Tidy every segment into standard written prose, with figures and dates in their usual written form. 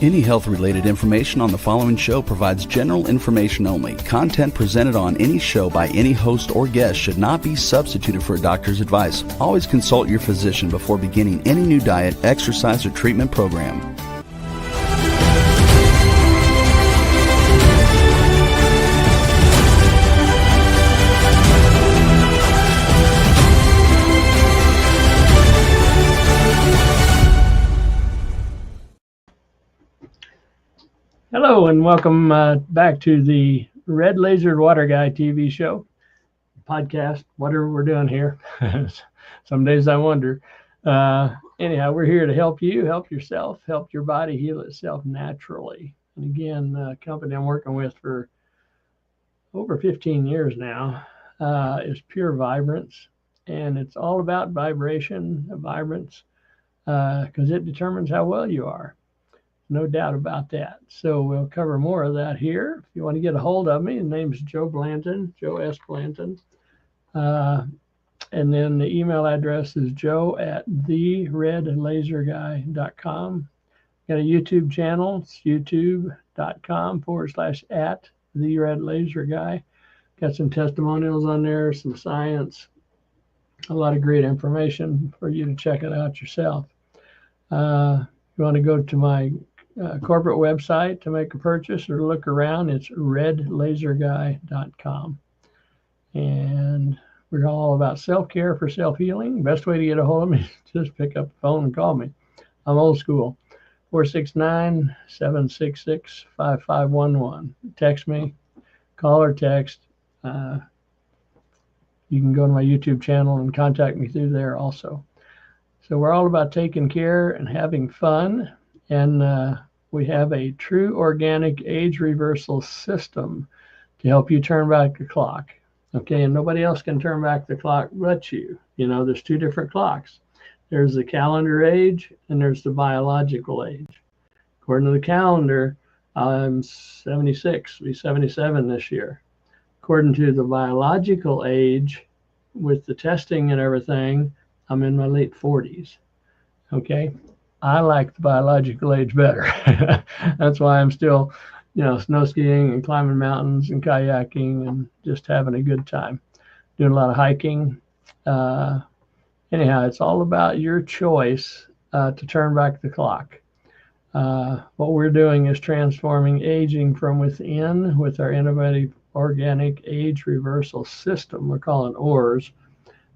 Any health-related information on the following show provides general information only. Content presented on any show by any host or guest should not be substituted for a doctor's advice. Always consult your physician before beginning any new diet, exercise, or treatment program. Hello and welcome back to the Red Laser Water Guy TV show, podcast, whatever we're doing here. Some days I wonder. Anyhow, we're here to help you, help yourself, help your body heal itself naturally. And again, the company I'm working with for over 15 years now is Pure Vibrance. And it's all about vibration, vibrance, because it determines how well you are. No doubt about that. So we'll cover more of that here. If you want to get a hold of me, the name's Joe Blanton, Joe S. Blanton. And then the email address is joe@theredlaserguy.com. Got a YouTube channel. It's youtube.com/@theredlaserguy. Got some testimonials on there, some science, a lot of great information for you to check it out yourself. If you want to go to my corporate website to make a purchase or look around, it's redlaserguy.com. And we're all about self-care for self-healing. Best way to get a hold of me is just pick up the phone and call me. I'm old school. 469-766-5511. Text me, call or text. You can go to my YouTube channel and contact me through there also. So we're all about taking care and having fun. And we have a true organic age reversal system to help you turn back the clock. Okay, and nobody else can turn back the clock but you. You know, there's two different clocks. There's the calendar age and there's the biological age. According to the calendar, I'm 76, I'll be 77 this year. According to the biological age, with the testing and everything, I'm in my late 40s. Okay, I like the biological age better. That's why I'm still, snow skiing and climbing mountains and kayaking and just having a good time. Doing a lot of hiking. Anyhow, it's all about your choice to turn back the clock. What we're doing is transforming aging from within with our innovative organic age reversal system. We're calling ORS,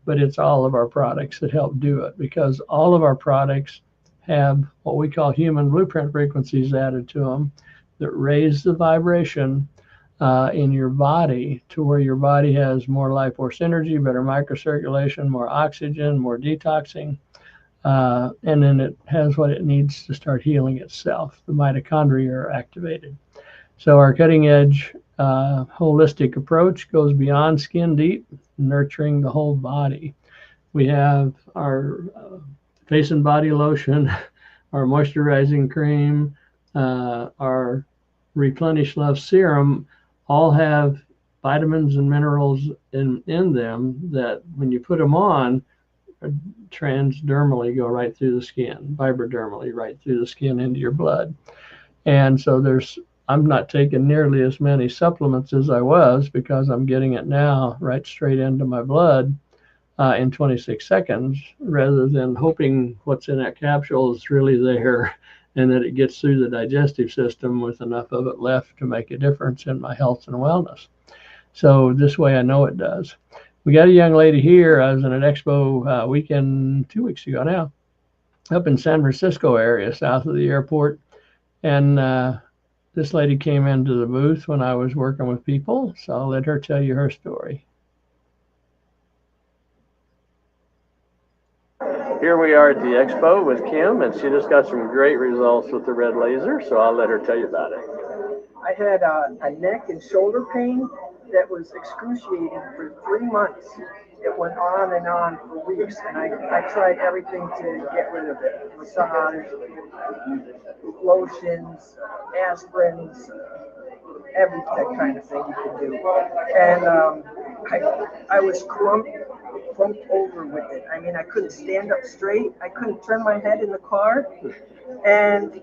but it's all of our products that help do it, because all of our products have what we call human blueprint frequencies added to them that raise the vibration in your body to where your body has more life force energy, better microcirculation, more oxygen, more detoxing, and then it has what it needs to start healing itself. The mitochondria are activated. So our cutting edge holistic approach goes beyond skin deep, nurturing the whole body. We have our face and body lotion, our moisturizing cream, our Replenish Love serum, all have vitamins and minerals in them that when you put them on, transdermally go right through the skin, vibrodermally right through the skin into your blood. And so I'm not taking nearly as many supplements as I was, because I'm getting it now right straight into my blood in 26 seconds, rather than hoping what's in that capsule is really there and that it gets through the digestive system with enough of it left to make a difference in my health and wellness. So this way I know it does. We got a young lady here. I was in an expo weekend 2 weeks ago now, up in San Francisco area, south of the airport. And this lady came into the booth when I was working with people, so I'll let her tell you her story. Here we are at the expo with Kim, and she just got some great results with the red laser, so I'll let her tell you about it. I had a neck and shoulder pain that was excruciating for 3 months. It went on and on for weeks, and I tried everything to get rid of it. Massage, lotions, aspirins, every kind of thing you could do. And I was clumped over with it. I mean, I couldn't stand up straight. I couldn't turn my head in the car. And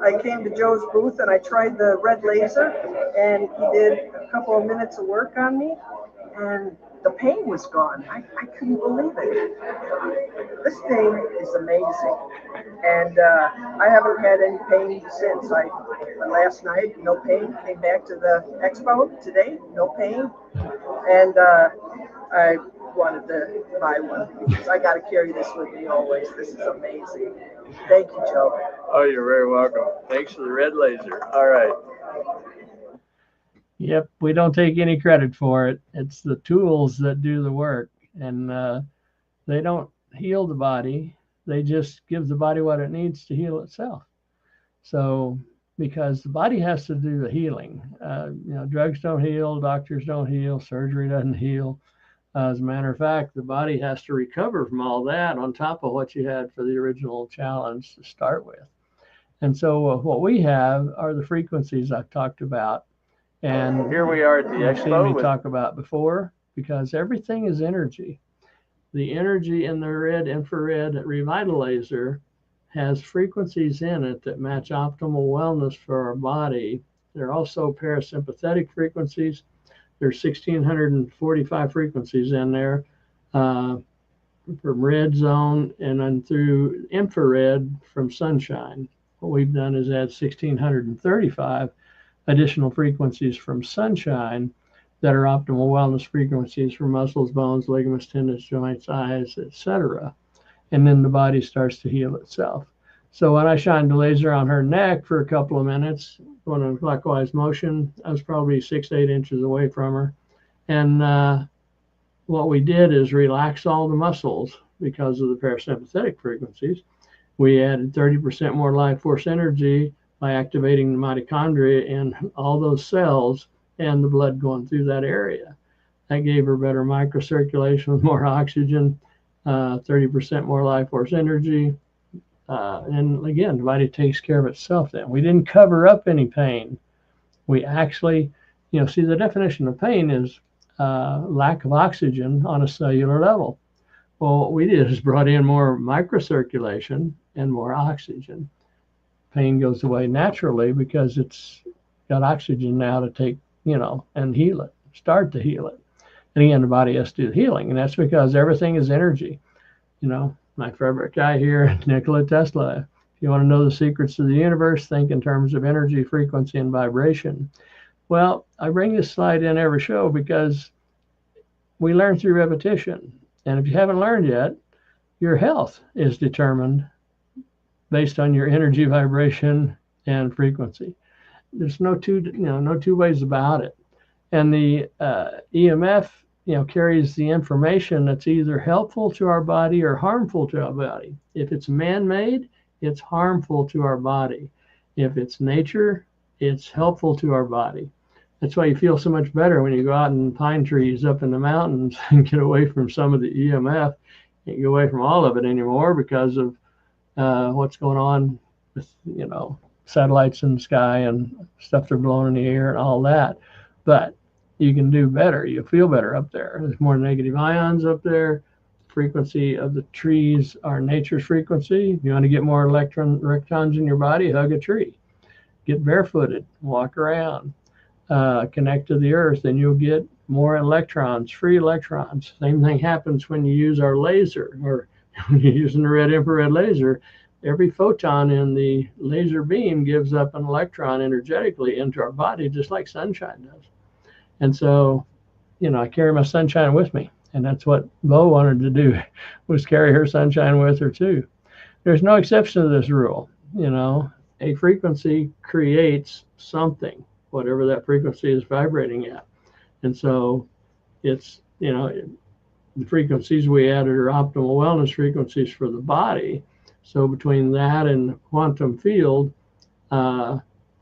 I came to Joe's booth and I tried the red laser, and he did a couple of minutes of work on me, and the pain was gone. I couldn't believe it. This thing is amazing. And I haven't had any pain since. Last night, no pain. Came back to the expo today, no pain. And I wanted to buy one because I got to carry this with me always. This is amazing. Thank you, Joe. Oh, you're very welcome. Thanks for the red laser. All right. Yep, we don't take any credit for it. It's the tools that do the work, and they don't heal the body. They just give the body what it needs to heal itself. So, because the body has to do the healing. Drugs don't heal, doctors don't heal, surgery doesn't heal. As a matter of fact, the body has to recover from all that on top of what you had for the original challenge to start with. And so what we have are the frequencies I've talked about. And here we are at the you've seen expo me talk about before, because everything is energy. The energy in the red infrared ReVitaLaser has frequencies in it that match optimal wellness for our body. There are also parasympathetic frequencies. There's 1,645 frequencies in there from red zone and then through infrared from sunshine. What we've done is add 1,635 additional frequencies from sunshine that are optimal wellness frequencies for muscles, bones, ligaments, tendons, joints, eyes, etc. And then the body starts to heal itself. So when I shined the laser on her neck for a couple of minutes, going in clockwise motion, I was probably 6 to 8 inches away from her. And what we did is relax all the muscles because of the parasympathetic frequencies. We added 30% more life force energy by activating the mitochondria in all those cells and the blood going through that area. That gave her better microcirculation with more oxygen, 30% more life force energy. And again, the body takes care of itself then. We didn't cover up any pain. We actually, see, the definition of pain is lack of oxygen on a cellular level. Well, what we did is brought in more microcirculation and more oxygen. Pain goes away naturally because it's got oxygen now to take, and heal it, start to heal it. And again, the body has to do the healing. And that's because everything is energy. My favorite guy here, Nikola Tesla. If you want to know the secrets of the universe, think in terms of energy, frequency, and vibration. Well, I bring this slide in every show because we learn through repetition. And if you haven't learned yet, your health is determined based on your energy, vibration, and frequency. There's no two ways about it. And the EMF, carries the information that's either helpful to our body or harmful to our body. If it's man-made, it's harmful to our body. If it's nature, it's helpful to our body. That's why you feel so much better when you go out in pine trees up in the mountains and get away from some of the EMF. You can't get away from all of it anymore because of what's going on with, satellites in the sky and stuff they're blowing in the air and all that. But you can do better. You feel better up there. There's more negative ions up there. Frequency of the trees are nature's frequency. If you want to get more electrons in your body, hug a tree. Get barefooted, walk around, connect to the earth, and you'll get more electrons, free electrons. Same thing happens when you use our laser, or when you're using the red infrared laser. Every photon in the laser beam gives up an electron energetically into our body, just like sunshine does. And so, I carry my sunshine with me. And that's what Bo wanted to do, was carry her sunshine with her too. There's no exception to this rule. A frequency creates something, whatever that frequency is vibrating at. And so it's, the frequencies we added are optimal wellness frequencies for the body. So between that and the quantum field,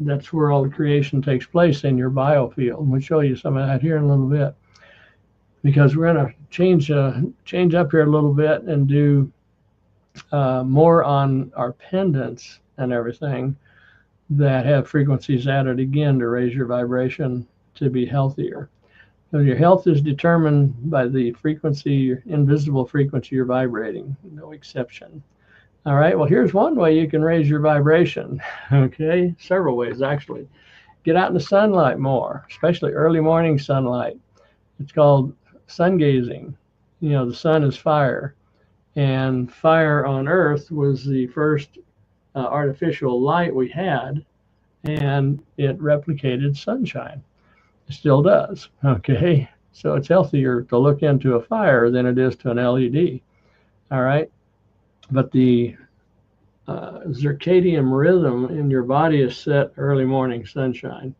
that's where all the creation takes place in your biofield. We'll show you some of that here in a little bit, because we're going to change up here a little bit and do more on our pendants and everything that have frequencies added again to raise your vibration to be healthier. So your health is determined by the frequency, your invisible frequency you're vibrating, no exception. All right, well, here's one way you can raise your vibration. Okay, several ways actually. Get out in the sunlight more, especially early morning sunlight. It's called sun gazing. You know, the sun is fire, and fire on Earth was the first artificial light we had, and it replicated sunshine. It still does. Okay, so it's healthier to look into a fire than it is to an LED. All right, but the circadian rhythm in your body is set early morning sunshine.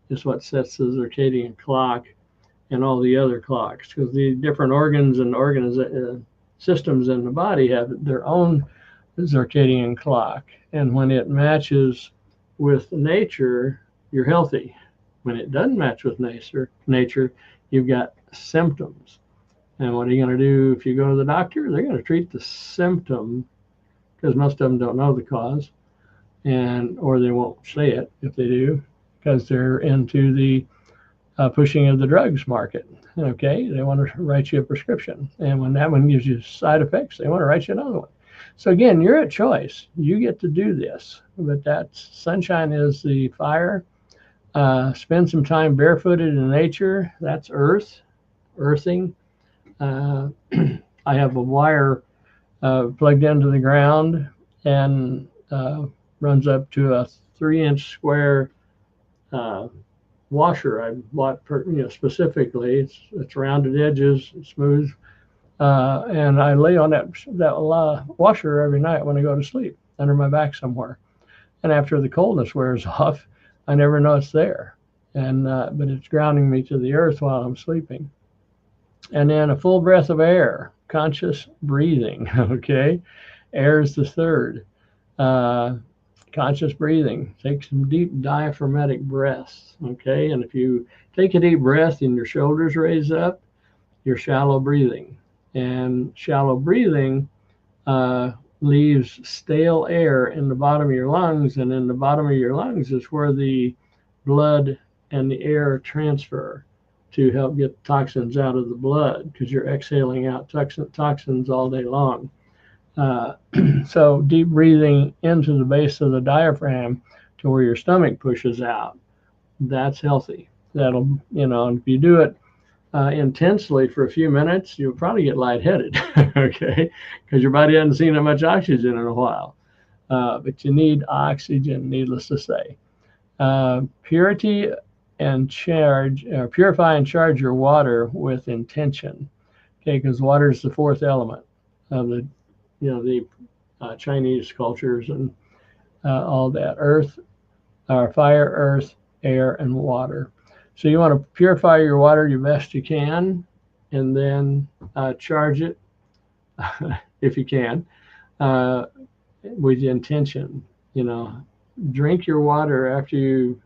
Is what sets the circadian clock and all the other clocks, because the different organs and systems in the body have their own circadian clock. And when it matches with nature, you're healthy. When it doesn't match with nature, you've got symptoms. And what are you going to do if you go to the doctor? They're going to treat the symptom, because most of them don't know the cause, or they won't say it if they do, because they're into the pushing of the drugs market. Okay, they want to write you a prescription, and when that one gives you side effects, they want to write you another one. So again, you're at choice. You get to do this, but that's sunshine is the fire. Spend some time barefooted in nature. That's earthing. I have a wire plugged into the ground and runs up to a 3-inch square washer I bought specifically. It's rounded edges, smooth, and I lay on that washer every night when I go to sleep under my back somewhere. And after the coldness wears off, I never know it's there, and but it's grounding me to the earth while I'm sleeping. And then a full breath of air, conscious breathing. Okay, air is the third. Conscious breathing. Take some deep diaphragmatic breaths. Okay, and if you take a deep breath and your shoulders raise up, you're shallow breathing. And shallow breathing leaves stale air in the bottom of your lungs, and in the bottom of your lungs is where the blood and the air transfer to help get toxins out of the blood, because you're exhaling out toxins all day long. So deep breathing into the base of the diaphragm to where your stomach pushes out, that's healthy. That'll, if you do it intensely for a few minutes, you'll probably get lightheaded, okay, because your body hasn't seen that much oxygen in a while. But you need oxygen, needless to say. Purify and charge your water with intention, okay, because water is the fourth element of the Chinese cultures and all that. Fire, earth, air, and water. So you want to purify your water the best you can, and then charge it if you can with the intention. Drink your water after you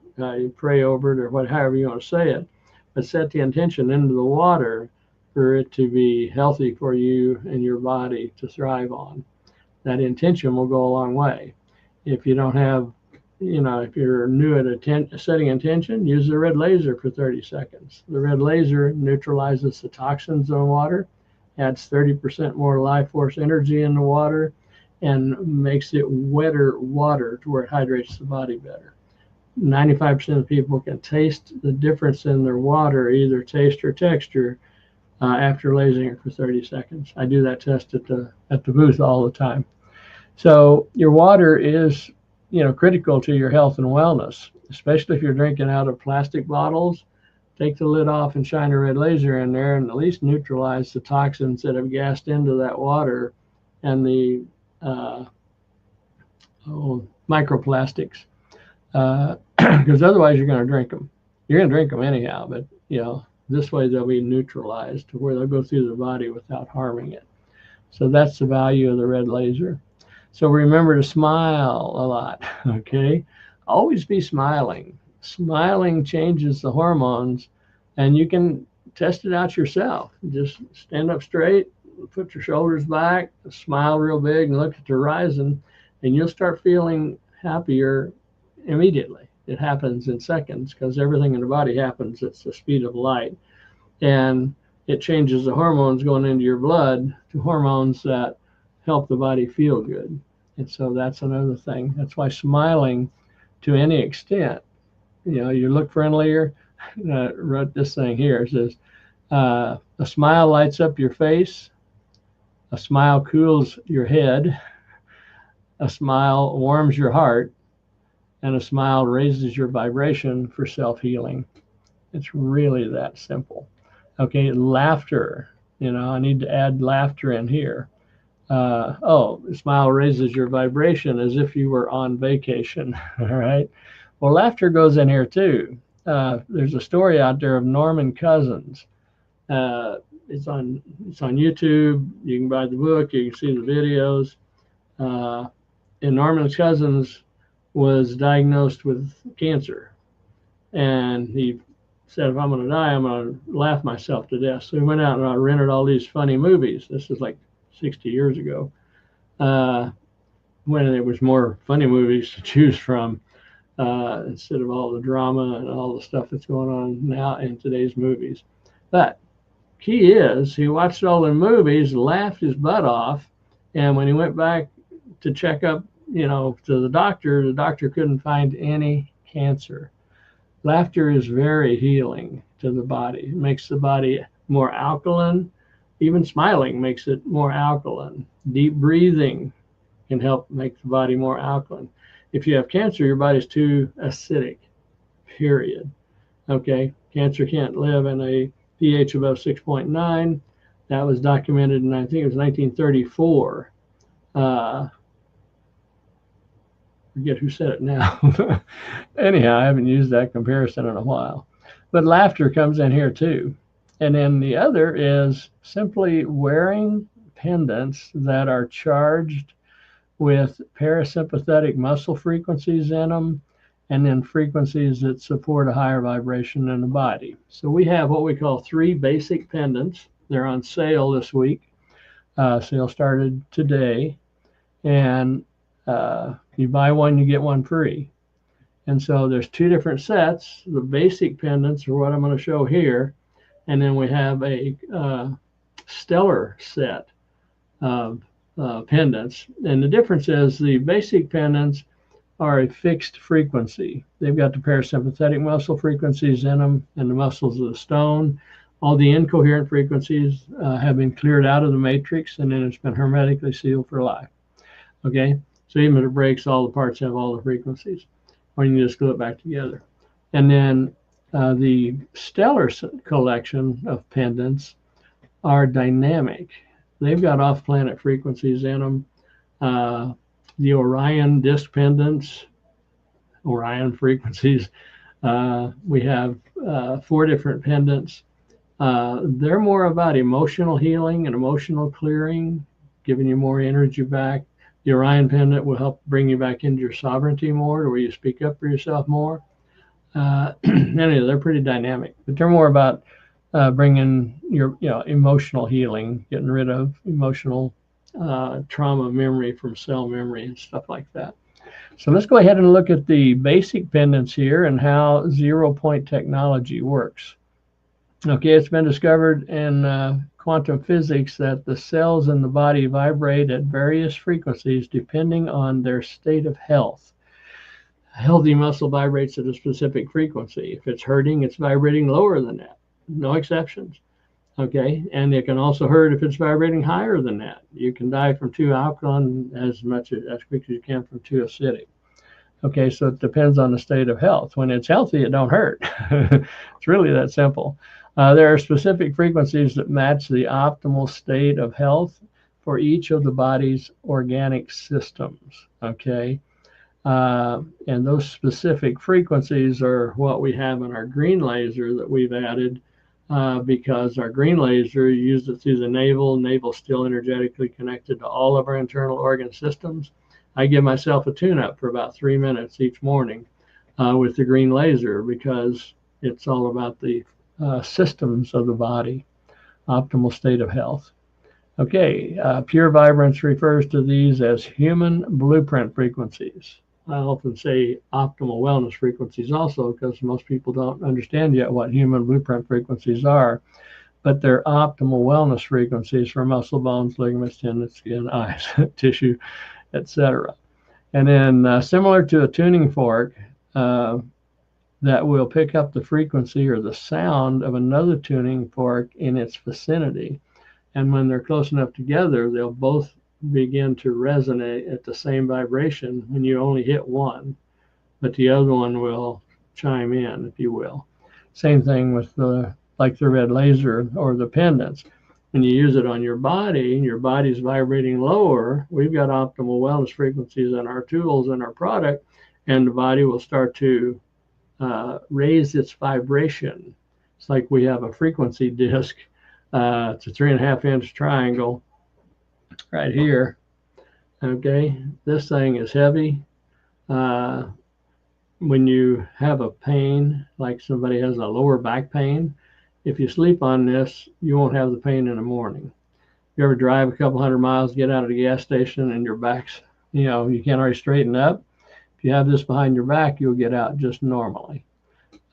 pray over it, or however you want to say it, but set the intention into the water for it to be healthy for you and your body to thrive on. That intention will go a long way. If you don't have, if you're new at setting intention, use the red laser for 30 seconds. The red laser neutralizes the toxins in the water, adds 30% more life force energy in the water, and makes it wetter water to where it hydrates the body better. 95% of people can taste the difference in their water, either taste or texture, after lasering it for 30 seconds. I do that test at the booth all the time. So your water is, critical to your health and wellness, especially if you're drinking out of plastic bottles. Take the lid off and shine a red laser in there, and at least neutralize the toxins that have gassed into that water and the microplastics. Because otherwise you're going to drink them. You're going to drink them anyhow, but this way they'll be neutralized to where they'll go through the body without harming it. So that's the value of the red laser. So remember to smile a lot, okay? Always be smiling. Smiling changes the hormones, and you can test it out yourself. Just stand up straight, put your shoulders back, smile real big, and look at the horizon, and you'll start feeling happier immediately. It happens in seconds, because everything in the body happens at the speed of light. And it changes the hormones going into your blood to hormones that help the body feel good. And so that's another thing. That's why smiling to any extent, you look friendlier. Wrote this thing here. It says, a smile lights up your face. A smile cools your head. A smile warms your heart. And a smile raises your vibration for self-healing. It's really that simple. Okay, laughter. I need to add laughter in here. A smile raises your vibration as if you were on vacation. All right. Well, laughter goes in here too. There's a story out there of Norman Cousins. It's on YouTube. You can buy the book. You can see the videos. And Norman Cousins was diagnosed with cancer, and he said, if I'm going to die, I'm going to laugh myself to death. So he went out and rented all these funny movies. This is like 60 years ago, when there was more funny movies to choose from, instead of all the drama and all the stuff that's going on now in today's movies. But key is, he watched all the movies, laughed his butt off, and when he went back to check up, to the doctor couldn't find any cancer. Laughter is very healing to the body. It makes the body more alkaline. Even smiling makes it more alkaline. Deep breathing can help make the body more alkaline. If you have cancer, your body's too acidic, period. Okay, cancer can't live in a pH above 6.9. That was documented in, I think it was 1934. Forget who said it now. Anyhow, I haven't used that comparison in a while. But laughter comes in here too. And then the other is simply wearing pendants that are charged with parasympathetic muscle frequencies in them, and then frequencies that support a higher vibration in the body. So we have what we call 3 basic pendants. They're on sale this week. Sale started today. And you buy one, you get one free. And so there's 2 different sets. The basic pendants are what I'm going to show here. And then we have a stellar set of pendants. And the difference is the basic pendants are a fixed frequency. They've got the parasympathetic muscle frequencies in them and the muscles of the stone. All the incoherent frequencies have been cleared out of the matrix, and then it's been hermetically sealed for life. Okay, so even if it breaks, all the parts have all the frequencies, or you can just glue it back together. And then the stellar collection of pendants are dynamic. They've got off-planet frequencies in them. The Orion disc pendants, Orion frequencies. We have 4 different pendants. They're more about emotional healing and emotional clearing, giving you more energy back. The Orion pendant will help bring you back into your sovereignty more, to where you speak up for yourself more. Anyway, they're pretty dynamic, but they're more about bringing your emotional healing, getting rid of emotional trauma memory from cell memory and stuff like that. So let's go ahead and look at the basic pendants here and how 0-point technology works. Okay, it's been discovered in quantum physics that the cells in the body vibrate at various frequencies depending on their state of health. A healthy muscle vibrates at a specific frequency. If it's hurting, it's vibrating lower than that. No exceptions. Okay, and it can also hurt if it's vibrating higher than that. You can die from too alkaline as quick as you can from too acidic. Okay, so it depends on the state of health. When it's healthy, it don't hurt. It's really that simple. There are specific frequencies that match the optimal state of health for each of the body's organic systems. Okay, and those specific frequencies are what we have in our green laser that we've added. Because our green laser used it through the navel still energetically connected to all of our internal organ systems. I give myself a tune-up for about 3 minutes each morning with the green laser, because it's all about the systems of the body, optimal state of health. Okay, pure vibrance refers to these as human blueprint frequencies. I often say optimal wellness frequencies also, because most people don't understand yet what human blueprint frequencies are, but they're optimal wellness frequencies for muscle, bones, ligaments, tendons, skin, eyes, tissue, etc. And then similar to a tuning fork, that will pick up the frequency or the sound of another tuning fork in its vicinity. And when they're close enough together, they'll both begin to resonate at the same vibration when you only hit one, but the other one will chime in, if you will. Same thing with the red laser or the pendants. When you use it on your body, and your body's vibrating lower, we've got optimal wellness frequencies in our tools and our product, and the body will start to raise its vibration. It's like we have a frequency disc. It's a 3.5-inch triangle right here. Okay, this thing is heavy. When you have a pain, like somebody has a lower back pain, if you sleep on this, you won't have the pain in the morning. You ever drive a couple 100 miles, get out of the gas station, and your back's, you can't already straighten up? If you have this behind your back, you'll get out just normally.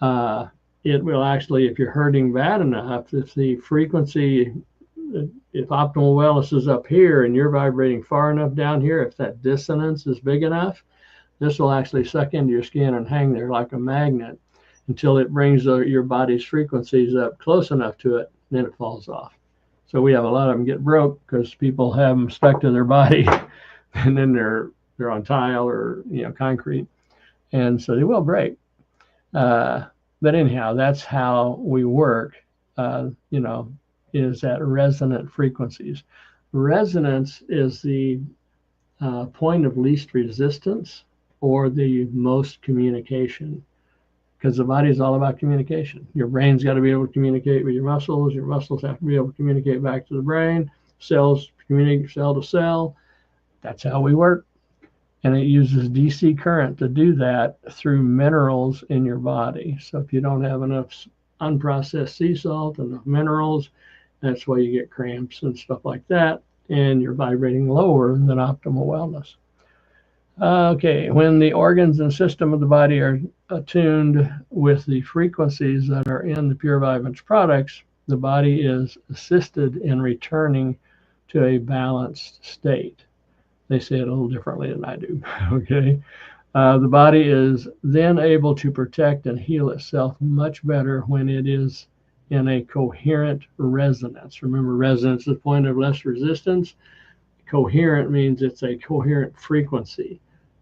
It will actually, if you're hurting bad enough, if the frequency, if optimal wellness is up here and you're vibrating far enough down here, if that dissonance is big enough, this will actually suck into your skin and hang there like a magnet until it brings your body's frequencies up close enough to it, then it falls off. So we have a lot of them get broke because people have them stuck to their body and then they're on tile or concrete, and so they will break. But anyhow, that's how we work, is at resonant frequencies. Resonance is the point of least resistance or the most communication, because the body is all about communication. Your brain's got to be able to communicate with your muscles have to be able to communicate back to the brain, cells communicate cell to cell. That's how we work. And it uses DC current to do that through minerals in your body. So if you don't have enough unprocessed sea salt, enough minerals, that's why you get cramps and stuff like that, and you're vibrating lower than optimal wellness. Okay, when the organs and system of the body are attuned with the frequencies that are in the Pure Vibance products, the body is assisted in returning to a balanced state. They say it a little differently than I do. Okay. The body is then able to protect and heal itself much better when it is in a coherent resonance. Remember, resonance is the point of less resistance. Coherent means it's a coherent frequency.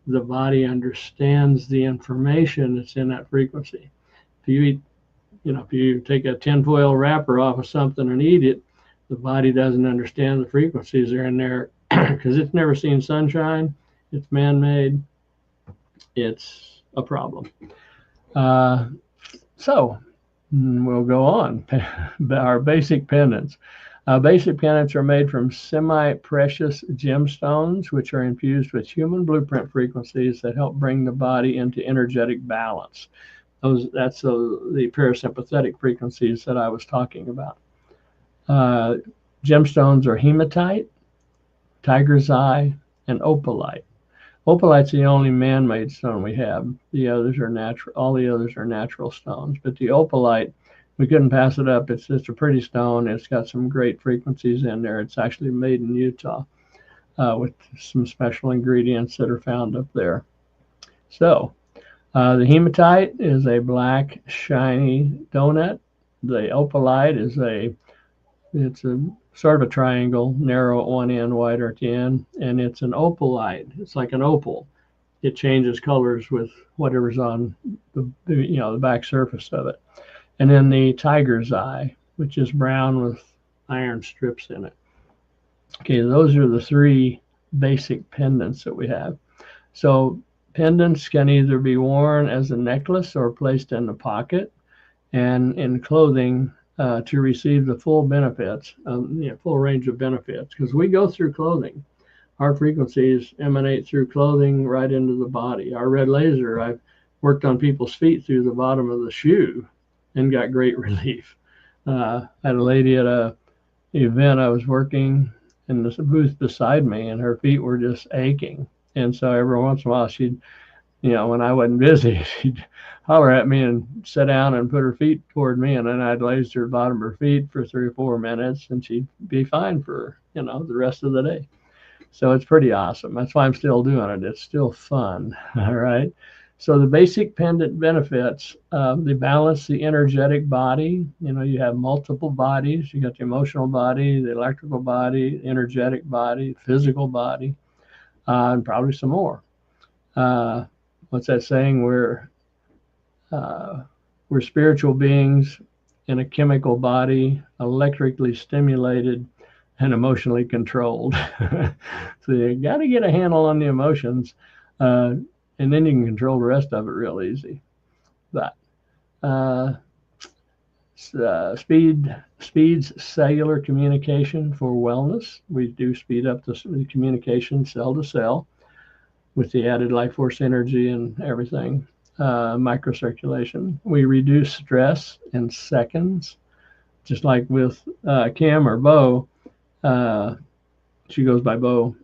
The body understands the information that's in that frequency. If you eat, if you take a tinfoil wrapper off of something and eat it, the body doesn't understand the frequencies that are in there because it's never seen sunshine. It's man-made. It's a problem. So we'll go on. Our basic pendants. Basic pendants are made from semi-precious gemstones, which are infused with human blueprint frequencies that help bring the body into energetic balance. That's the parasympathetic frequencies that I was talking about. Gemstones are hematite, tiger's eye, and opalite. Opalite's the only man-made stone we have. The others are natural. All the others are natural stones. But the opalite, we couldn't pass it up. It's just a pretty stone. It's got some great frequencies in there. It's actually made in Utah with some special ingredients that are found up there. So the hematite is a black, shiny donut. The opalite is it's a sort of a triangle, narrow at one end, wider at the end, and it's an opalite. It's like an opal. It changes colors with whatever's on the back surface of it. And then the tiger's eye, which is brown with iron strips in it. Okay, those are the three basic pendants that we have. So pendants can either be worn as a necklace or placed in the pocket and in clothing to receive the full benefits, full range of benefits, because we go through clothing. Our frequencies emanate through clothing right into the body. Our red laser, I've worked on people's feet through the bottom of the shoe and got great relief. I had a lady at an event I was working in the booth beside me, and her feet were just aching. And so every once in a while, she'd, when I wasn't busy, she'd holler at me and sit down and put her feet toward me, and then I'd laser her bottom of her feet for 3 or 4 minutes, and she'd be fine for the rest of the day. So it's pretty awesome. That's why I'm still doing it. It's still fun. All right. So the basic pendant benefits, they balance the energetic body. You know, you have multiple bodies. You got the emotional body, the electrical body, energetic body, physical body, and probably some more. What's that saying? We're spiritual beings in a chemical body, electrically stimulated and emotionally controlled. So you got to get a handle on the emotions, and then you can control the rest of it real easy. But speeds cellular communication for wellness. We do speed up the communication cell to cell with the added life force energy and everything. Microcirculation. We reduce stress in seconds, just like with Kim or Bo. She goes by Bo.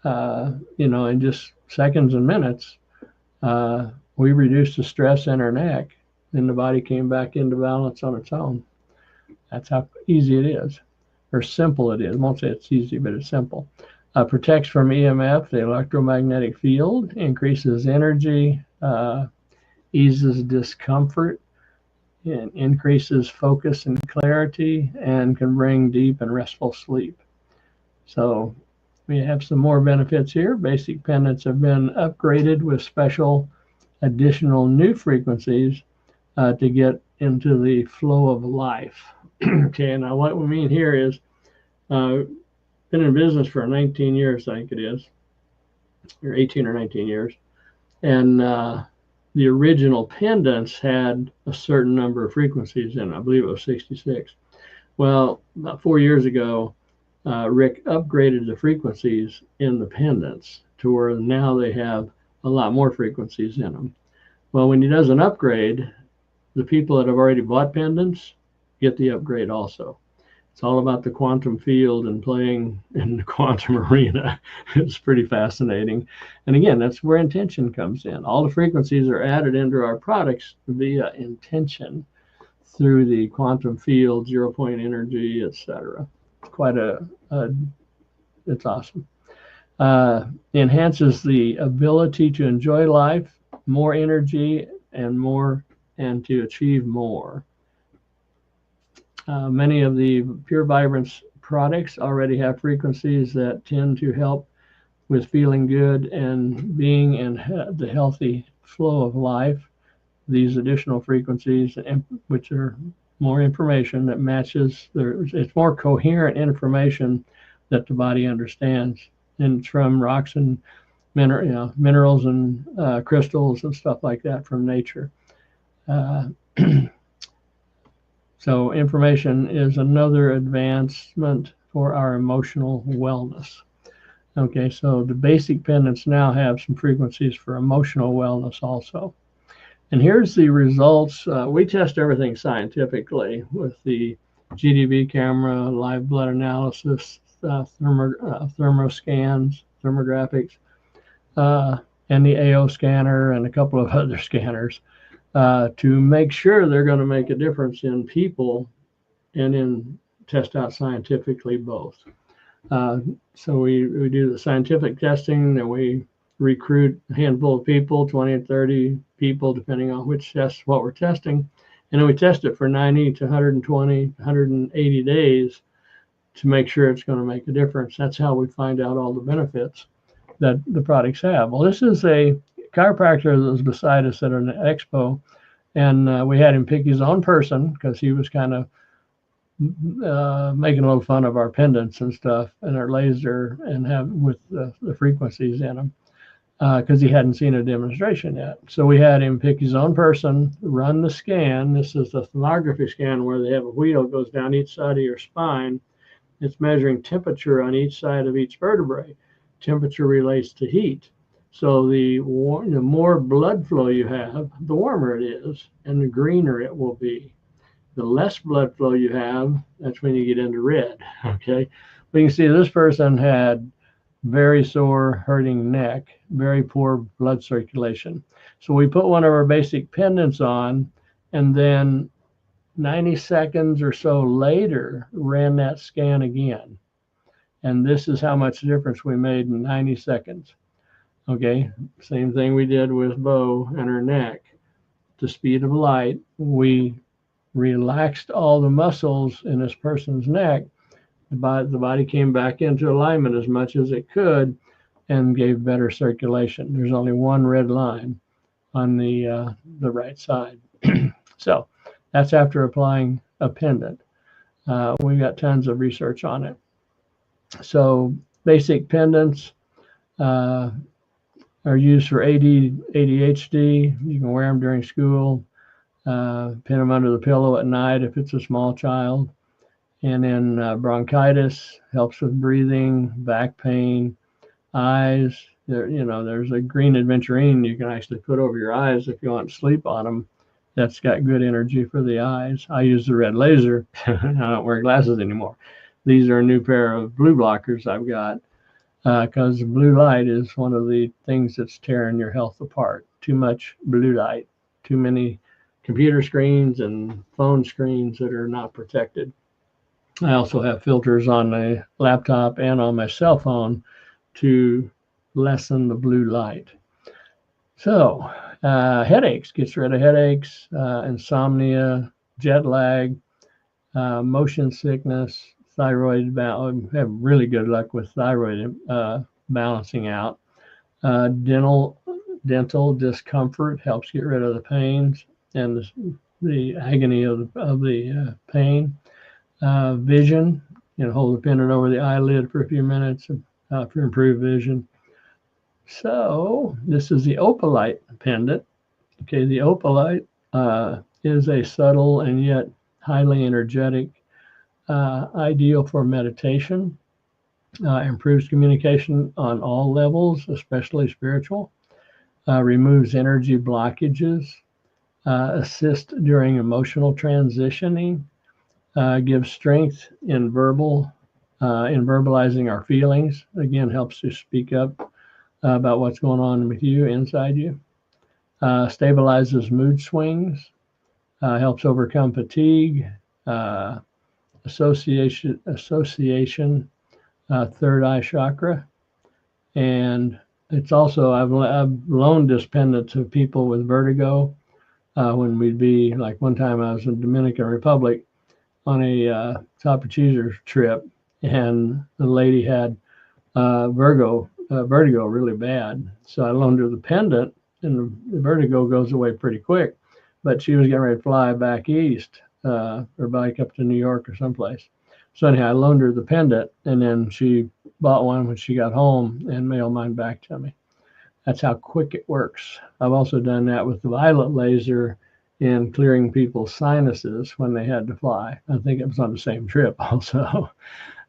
You know, in just seconds and minutes, we reduced the stress in her neck, and the body came back into balance on its own. That's how easy it is, or simple it is. I won't say it's easy, but it's simple. Protects from EMF, the electromagnetic field, increases energy, eases discomfort, and increases focus and clarity, and can bring deep and restful sleep. So we have some more benefits here. Basic pendants have been upgraded with special additional new frequencies to get into the flow of life. Okay, now what we mean here is been in business for 19 years, I think it is, or 18 or 19 years. And the original pendants had a certain number of frequencies in it. I believe it was 66. Well, about 4 years ago, Rick upgraded the frequencies in the pendants to where now they have a lot more frequencies in them. Well, when he does an upgrade, the people that have already bought pendants get the upgrade also. It's all about the quantum field and playing in the quantum arena. It's pretty fascinating. And again, that's where intention comes in. All the frequencies are added into our products via intention through the quantum field, 0-point energy, etc. Quite it's awesome. Enhances the ability to enjoy life, more energy, and to achieve more. Many of the Pure Vibrance products already have frequencies that tend to help with feeling good and being in the healthy flow of life. These additional frequencies, which are more information that matches, it's more coherent information that the body understands. And it's from rocks and minerals and crystals and stuff like that from nature. So information is another advancement for our emotional wellness. Okay, so the basic pendants now have some frequencies for emotional wellness also. And here's the results. We test everything scientifically with the GDB camera, live blood analysis, thermoscans, thermographics, and the AO scanner and a couple of other scanners. To make sure they're going to make a difference in people and in test out scientifically both. So we do the scientific testing, then we recruit a handful of people, 20 and 30 people, depending on which test, what we're testing. And then we test it for 90 to 120, 180 days to make sure it's going to make a difference. That's how we find out all the benefits that the products have. Well, this is a chiropractor that was beside us at an expo, and we had him pick his own person because he was kind of making a little fun of our pendants and stuff and our laser and have with the frequencies in them because he hadn't seen a demonstration yet. So we had him pick his own person, run the scan. This is the thermography scan where they have a wheel that goes down each side of your spine. It's measuring temperature on each side of each vertebrae. Temperature relates to heat. So the more blood flow you have, the warmer it is, and the greener it will be. The less blood flow you have, that's when you get into red, okay? We can see this person had very sore, hurting neck, very poor blood circulation. So we put one of our basic pendants on, and then 90 seconds or so later, ran that scan again. And this is how much difference we made in 90 seconds. Okay, same thing we did with Bo and her neck. The speed of light, we relaxed all the muscles in this person's neck. The body came back into alignment as much as it could and gave better circulation. There's only one red line on the right side. So that's after applying a pendant. We've got tons of research on it. So basic pendants are used for ADHD. You can wear them during school, pin them under the pillow at night if it's a small child. And then bronchitis, helps with breathing, back pain, eyes. There's a green aventurine you can actually put over your eyes if you want to sleep on them. That's got good energy for the eyes. I use the red laser. I don't wear glasses anymore. These are a new pair of blue blockers I've got because blue light is one of the things that's tearing your health apart. Too much blue light, too many computer screens and phone screens that are not protected. I also have filters on my laptop and on my cell phone to lessen the blue light. So headaches, gets rid of headaches, insomnia, jet lag, motion sickness, thyroid balance. I have really good luck with thyroid balancing out. Dental discomfort helps get rid of the pains and the agony of the pain. Vision, hold the pendant over the eyelid for a few minutes for improved vision. So this is the opalite pendant. Okay, the opalite is a subtle and yet highly energetic, ideal for meditation, improves communication on all levels, especially spiritual, removes energy blockages, assists during emotional transitioning, gives strength in verbalizing our feelings. Again, helps to speak up about what's going on with you, inside you. Stabilizes mood swings, helps overcome fatigue, association, third eye chakra. And it's also, I've loaned this pendant to people with vertigo when we'd be, like one time I was in Dominican Republic on a top achievers trip, and the lady had vertigo really bad. So I loaned her the pendant, and the vertigo goes away pretty quick. But she was getting ready to fly back east or back up to New York or someplace. So anyhow, I loaned her the pendant, and then she bought one when she got home and mailed mine back to me. That's how quick it works. I've also done that with the violet laser in clearing people's sinuses when they had to fly. I think it was on the same trip also.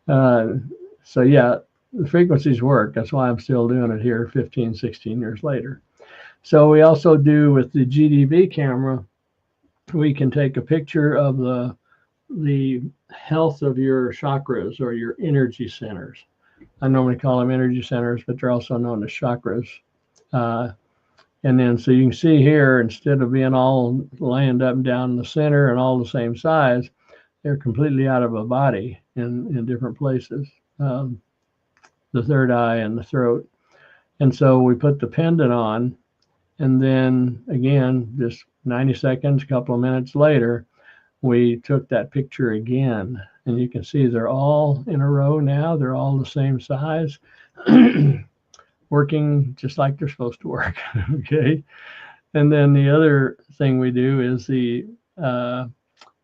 So yeah, the frequencies work. That's why I'm still doing it here 15, 16 years later. So we also do with the GDV camera, we can take a picture of the health of your chakras or your energy centers. I normally call them energy centers, but they're also known as chakras. And then so you can see here, instead of being all lined up and down the center and all the same size, they're completely out of a body in different places, the third eye and the throat. And so we put the pendant on, and then again, just 90 seconds, a couple of minutes later, we took that picture again. And you can see they're all in a row now. They're all the same size. Working just like they're supposed to work. Okay. And then the other thing we do is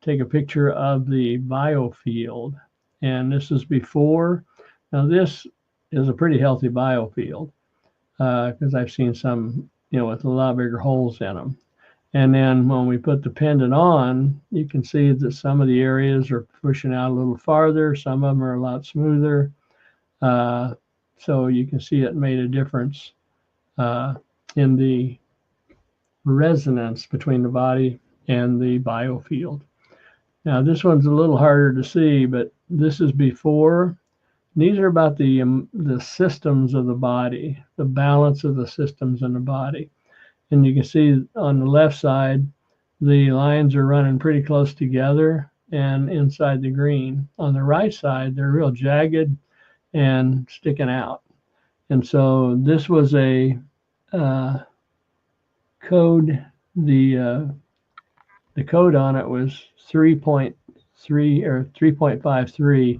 take a picture of the biofield. And this is before. Now this is a pretty healthy biofield because I've seen some, with a lot bigger holes in them. And then when we put the pendant on, you can see that some of the areas are pushing out a little farther. Some of them are a lot smoother. So you can see it made a difference in the resonance between the body and the biofield. Now this one's a little harder to see, but this is before. These are about the systems of the body, the balance of the systems in the body. And you can see on the left side, the lines are running pretty close together and inside the green. On the right side, they're real jagged and sticking out. And so this was a code. The code on it was 3.3 or 3.53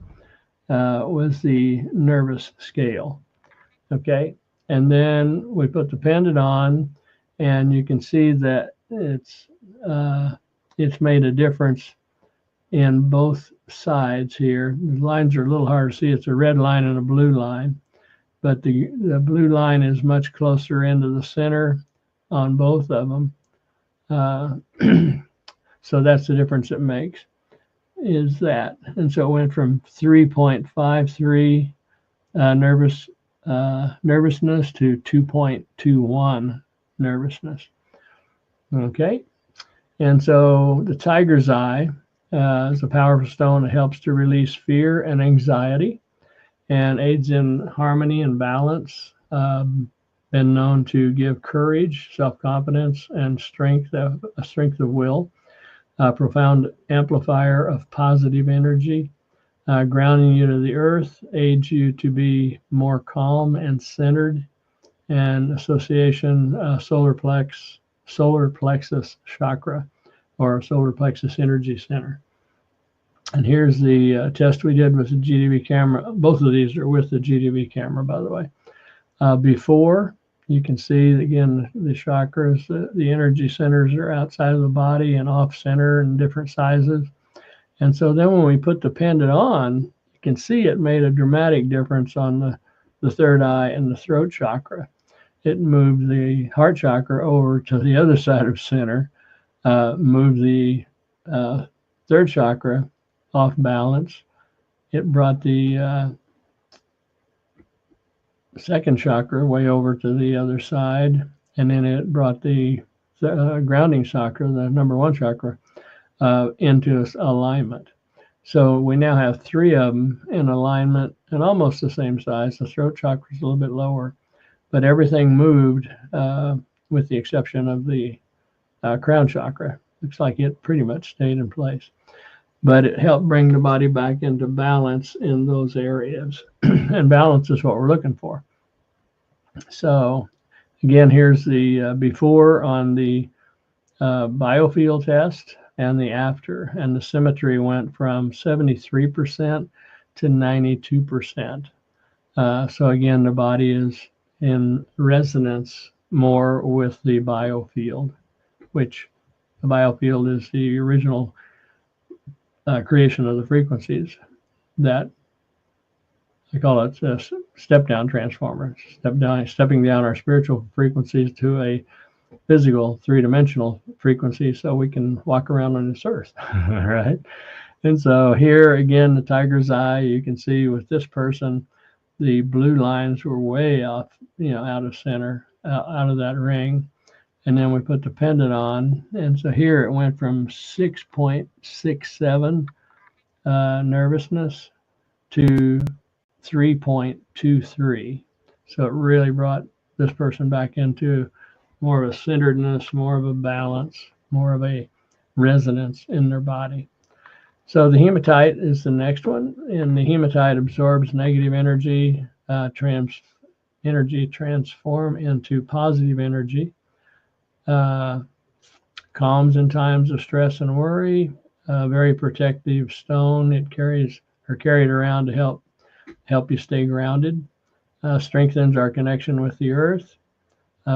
was the nervous scale. Okay, and then we put the pendant on, and you can see that it's made a difference in both sides here. The lines are a little hard to see. It's a red line and a blue line, but the blue line is much closer into the center on both of them. So that's the difference it makes, is that. And so it went from 3.53 nervousness to 2.21 nervousness. Okay, and so the tiger's eye is a powerful stone that helps to release fear and anxiety and aids in harmony and balance. Been known to give courage, self-confidence, and strength of will. A profound amplifier of positive energy. Grounding you to the earth, aids you to be more calm and centered, and association solar plexus chakra, or solar plexus energy center. And here's the test we did with the GDV camera. Both of these are with the GDV camera, by the way. Before, you can see again the chakras, the energy centers are outside of the body and off center in different sizes. And so then when we put the pendant on, you can see it made a dramatic difference on the third eye and the throat chakra. It moved the heart chakra over to the other side of center, moved the third chakra off balance. It brought the second chakra way over to the other side, and then it brought the grounding chakra, the number one chakra, into alignment. So we now have three of them in alignment and almost the same size. The throat chakra is a little bit lower, but everything moved with the exception of the crown chakra. Looks like it pretty much stayed in place, but it helped bring the body back into balance in those areas. And balance is what we're looking for. So again, here's the before on the biofield test and the after, and the symmetry went from 73% to 92%. So again, the body is in resonance more with the biofield, which the biofield is the original creation of the frequencies that I call it a step-down transformer, stepping down our spiritual frequencies to a physical three-dimensional frequency so we can walk around on this earth. All right. And so here again, the tiger's eye, you can see with this person, the blue lines were way off, out of center, out of that ring. And then we put the pendant on. And so here it went from 6.67 nervousness to 3.23. So it really brought this person back into more of a centeredness, more of a balance, more of a resonance in their body. So the hematite is the next one, and the hematite absorbs negative energy, transform into positive energy, calms in times of stress and worry, very protective stone. It carried around to help you stay grounded, strengthens our connection with the earth,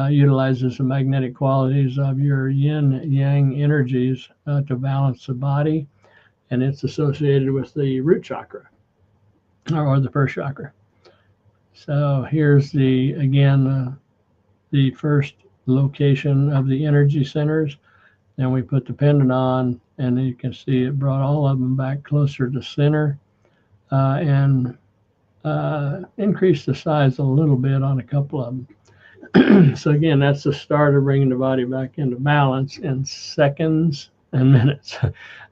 utilizes the magnetic qualities of your yin-yang energies to balance the body, and it's associated with the root chakra, or the first chakra. So here's the first location of the energy centers. Then we put the pendant on, and you can see it brought all of them back closer to center, and increased the size a little bit on a couple of them. So again, that's the start of bringing the body back into balance in seconds and minutes,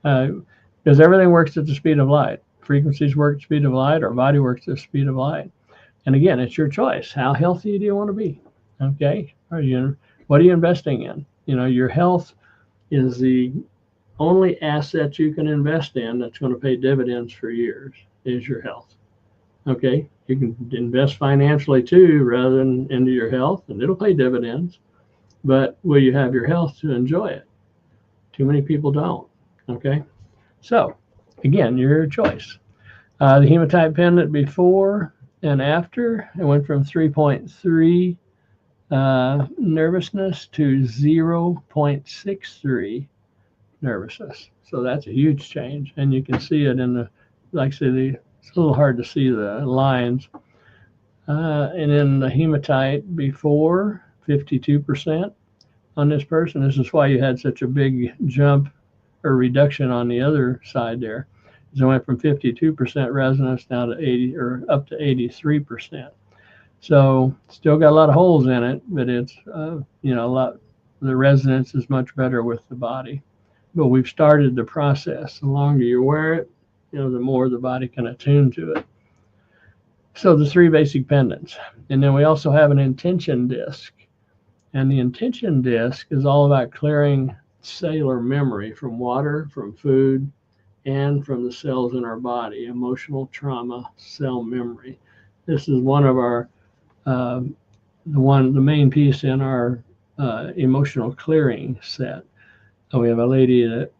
because everything works at the speed of light. Frequencies work at the speed of light. Our body works at the speed of light. And again, it's your choice. How healthy do you want to be? Okay, what are you investing in? Your health is the only asset you can invest in that's going to pay dividends for years. Is your health. Okay, you can invest financially too rather than into your health, and it'll pay dividends. But will you have your health to enjoy it? Too many people don't. Okay, so again, your choice. The hematite pendant before and after, it went from 3.3 nervousness to 0.63 nervousness. So that's a huge change, and you can see it in the, like I say, it's a little hard to see the lines. And in the hematite before, 52% on this person. This is why you had such a big jump or reduction on the other side there. It went from 52% resonance down to 80 or up to 83%. So still got a lot of holes in it, but it's a lot. The resonance is much better with the body. But we've started the process. The longer you wear it, the more the body can attune to it. So the 3 basic pendants, and then we also have an intention disc. And the intention disc is all about clearing cellular memory from water, from food, and from the cells in our body, emotional trauma cell memory. This is one of our, the main piece in our emotional clearing set. We have a lady that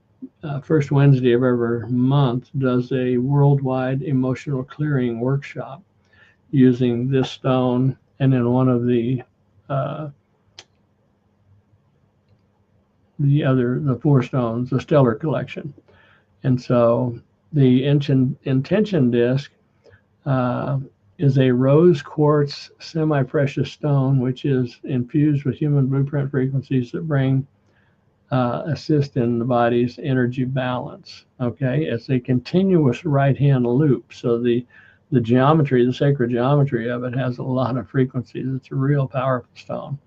first Wednesday of every month does a worldwide emotional clearing workshop using this stone and then one of the 4 stones, the stellar collection. And so the intention disc is a rose quartz semi-precious stone, which is infused with human blueprint frequencies that assist in the body's energy balance. Okay, it's a continuous right-hand loop. So the geometry, the sacred geometry of it has a lot of frequencies. It's a real powerful stone.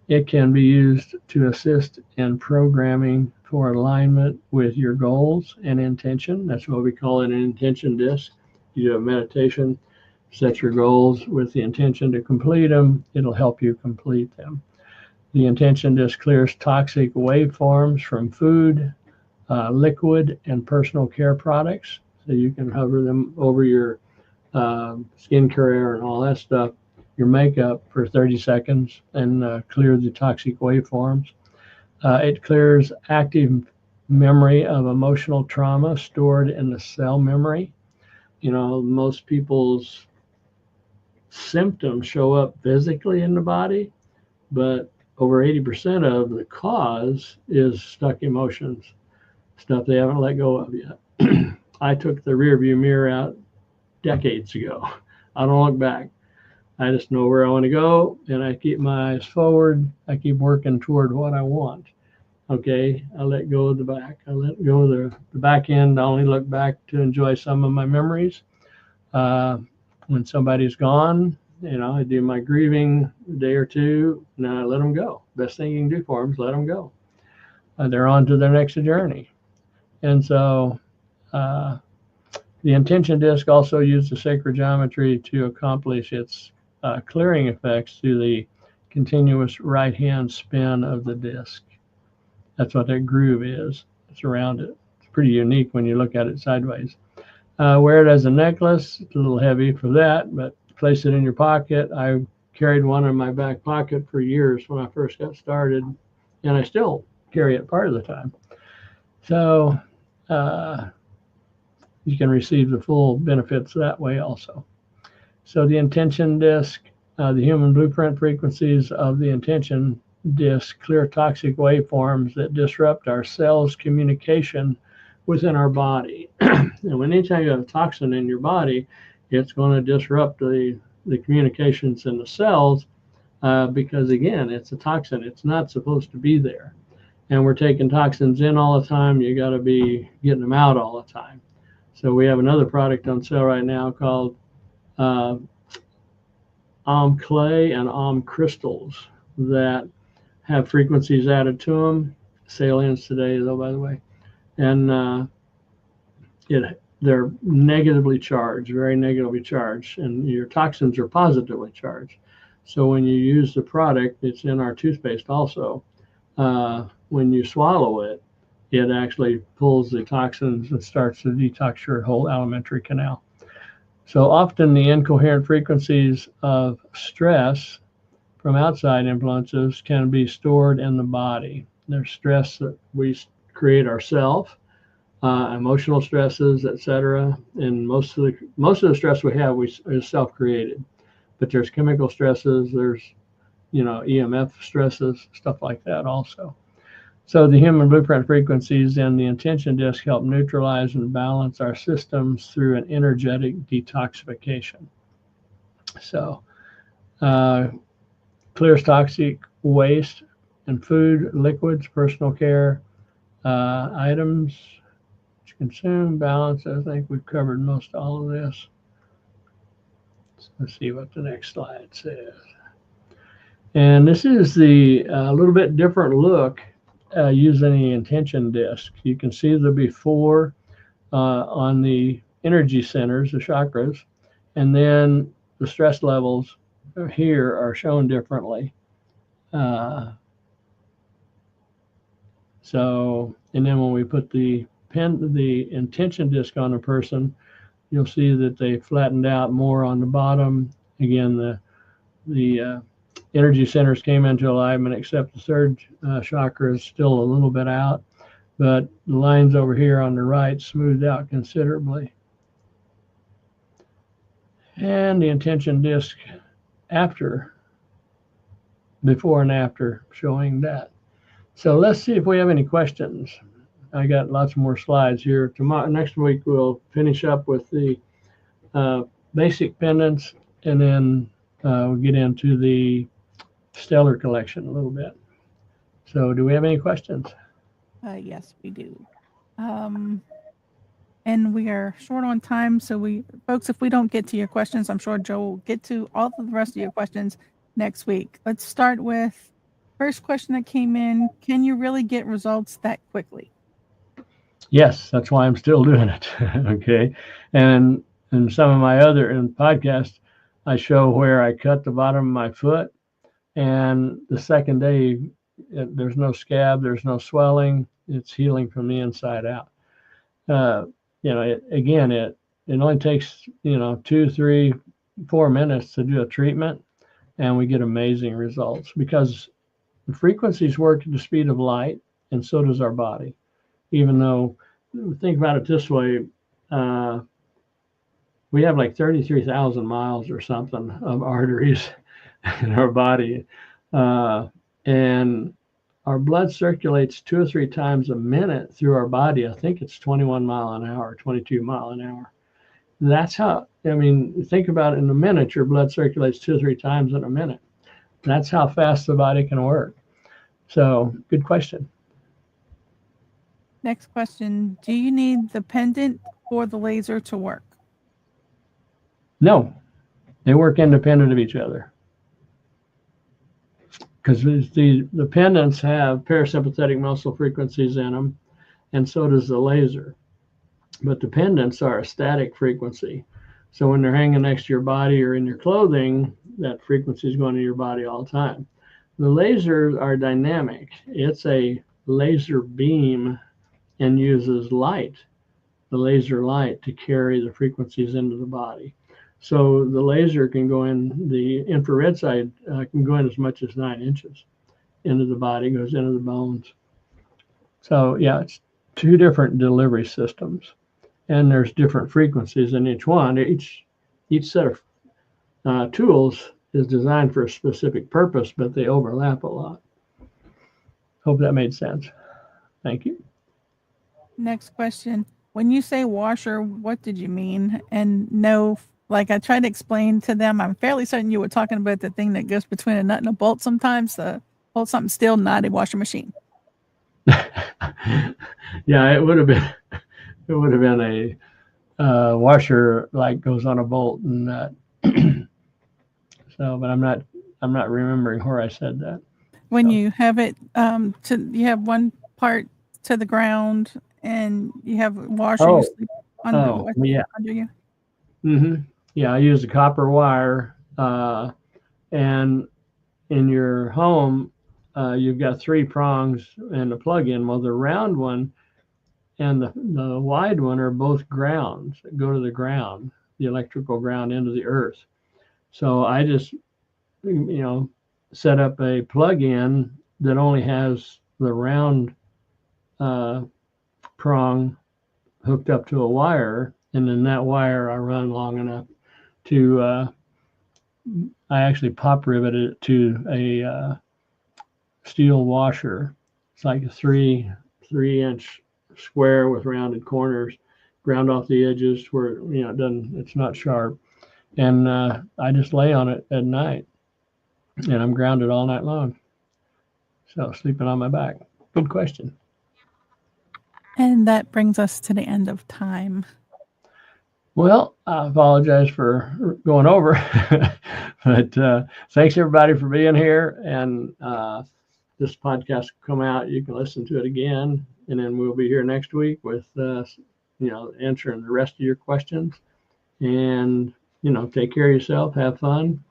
It can be used to assist in programming for alignment with your goals and intention. That's why we call it an intention disc. You do a meditation, set your goals with the intention to complete them. It'll help you complete them. The intention disc clears toxic waveforms from food, liquid, and personal care products. So you can hover them over your skincare and all that stuff, your makeup for 30 seconds and clear the toxic waveforms. It clears active memory of emotional trauma stored in the cell memory. Most people's symptoms show up physically in the body, but over 80% of the cause is stuck emotions, stuff they haven't let go of yet. I took the rear view mirror out decades ago. I don't look back. I just know where I want to go, and I keep my eyes forward. I keep working toward what I want. Okay, I let go of the back. I let go of the back end. I only look back to enjoy some of my memories. When somebody's gone, I do my grieving a day or two, and then I let them go. Best thing you can do for them is let them go. They're on to their next journey. And so the intention disc also uses the sacred geometry to accomplish its clearing effects through the continuous right-hand spin of the disc. That's what that groove is. It's around it. It's pretty unique when you look at it sideways. Wear it as a necklace. It's a little heavy for that, but place it in your pocket. I carried one in my back pocket for years when I first got started, and I still carry it part of the time. So you can receive the full benefits that way also. So the intention disc, the human blueprint frequencies of the intention disc clear toxic waveforms that disrupt our cells' communication within our body. And when anytime you have a toxin in your body, it's going to disrupt the communications in the cells because, again, it's a toxin. It's not supposed to be there. And we're taking toxins in all the time. You got to be getting them out all the time. So we have another product on sale right now called Clay and crystals that have frequencies added to them. Sale ends today, though, by the way. And they're negatively charged, very negatively charged, and your toxins are positively charged. So when you use the product, it's in our toothpaste also. When you swallow it, it actually pulls the toxins and starts to detox your whole alimentary canal. So often the incoherent frequencies of stress from outside influences can be stored in the body. There's stress that we create ourselves, emotional stresses, etc. And most of the stress we have is self-created. But there's chemical stresses, there's EMF stresses, stuff like that also. So the human blueprint frequencies and the intention disc help neutralize and balance our systems through an energetic detoxification. So clears toxic waste and food, liquids, personal care items to consume, balance. I think we've covered most all of this. So let's see what the next slide says. And this is the little bit different look using the intention disc. You can see the before on the energy centers, the chakras, and then the stress levels here are shown differently. And then when we put the intention disc on a person, you'll see that they flattened out more on the bottom. Again, the energy centers came into alignment, except the third chakra is still a little bit out, but the lines over here on the right smoothed out considerably. And the intention disc before and after, showing that. So let's see if we have any questions. I got lots more slides here. Next week we'll finish up with the basic pendants, and then we'll get into the stellar collection a little bit. So do we have any questions? Yes, we do. And we are short on time. So folks, if we don't get to your questions, I'm sure Joe will get to all of the rest of your questions next week. Let's start with first question that came in. Can you really get results that quickly? Yes, that's why I'm still doing it. Okay. And in some of my other podcasts, I show where I cut the bottom of my foot, and the second day, there's no scab, there's no swelling. It's healing from the inside out. It only takes 2, 3, 4 minutes to do a treatment, and we get amazing results because the frequencies work at the speed of light, and so does our body. Even though, think about it this way, we have like 33,000 miles or something of arteries in our body, and our blood circulates 2 or 3 times a minute through our body. I think it's 21 mile an hour, 22 mile an hour. That's how, think about it, in a minute, your blood circulates 2 or 3 times in a minute. That's how fast the body can work. So good question. Next question. Do you need the pendant for the laser to work? No, they work independent of each other. Because the pendants have parasympathetic muscle frequencies in them, and so does the laser. But the pendants are a static frequency. So when they're hanging next to your body or in your clothing, that frequency is going to your body all the time. The lasers are dynamic. It's a laser beam and uses light, the laser light, to carry the frequencies into the body. So the laser can go in, the infrared side can go in as much as 9 inches into the body, goes into the bones. So yeah, it's 2 different delivery systems, and there's different frequencies in each one. Each set of tools is designed for a specific purpose, but they overlap a lot. Hope that made sense. Thank you. Next question. When you say washer, what did you mean? And no, like I tried to explain to them, I'm fairly certain you were talking about the thing that goes between a nut and a bolt sometimes, to hold something still, not a washer machine. Yeah, it would have been a washer, like goes on a bolt and nut. So, but I'm not remembering where I said that. When you have it, you have one part to the ground and you have a washer you sleep under you. Mm-hmm. Yeah, I use a copper wire, and in your home, you've got 3 prongs and a plug-in. Well, the round one and the wide one are both grounds that go to the ground. the electrical ground into the earth. So I just, set up a plug-in that only has the round prong hooked up to a wire, and then that wire I run long enough to I actually pop riveted it to a steel washer. It's like a 3-inch square with rounded corners, ground off the edges where it's not sharp, and I just lay on it at night, and I'm grounded all night long. So sleeping on my back. Good question. And that brings us to the end of time. Well, I apologize for going over, but thanks everybody for being here. And this podcast will come out. You can listen to it again, and then we'll be here next week with answering the rest of your questions. And take care of yourself. Have fun.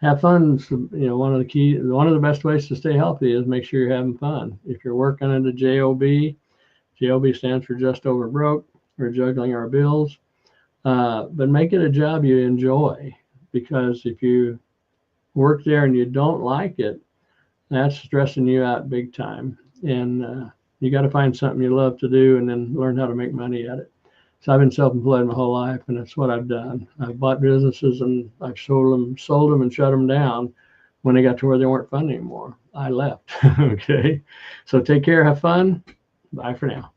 Have fun. One of the best ways to stay healthy is make sure you're having fun. If you're working at a JOB stands for just over broke. We're juggling our bills. But make it a job you enjoy, because if you work there and you don't like it, that's stressing you out big time. And you got to find something you love to do and then learn how to make money at it. So I've been self-employed my whole life, and that's what I've done. I've bought businesses and I've sold them and shut them down when they got to where they weren't fun anymore. I left. Okay. So take care. Have fun. Bye for now.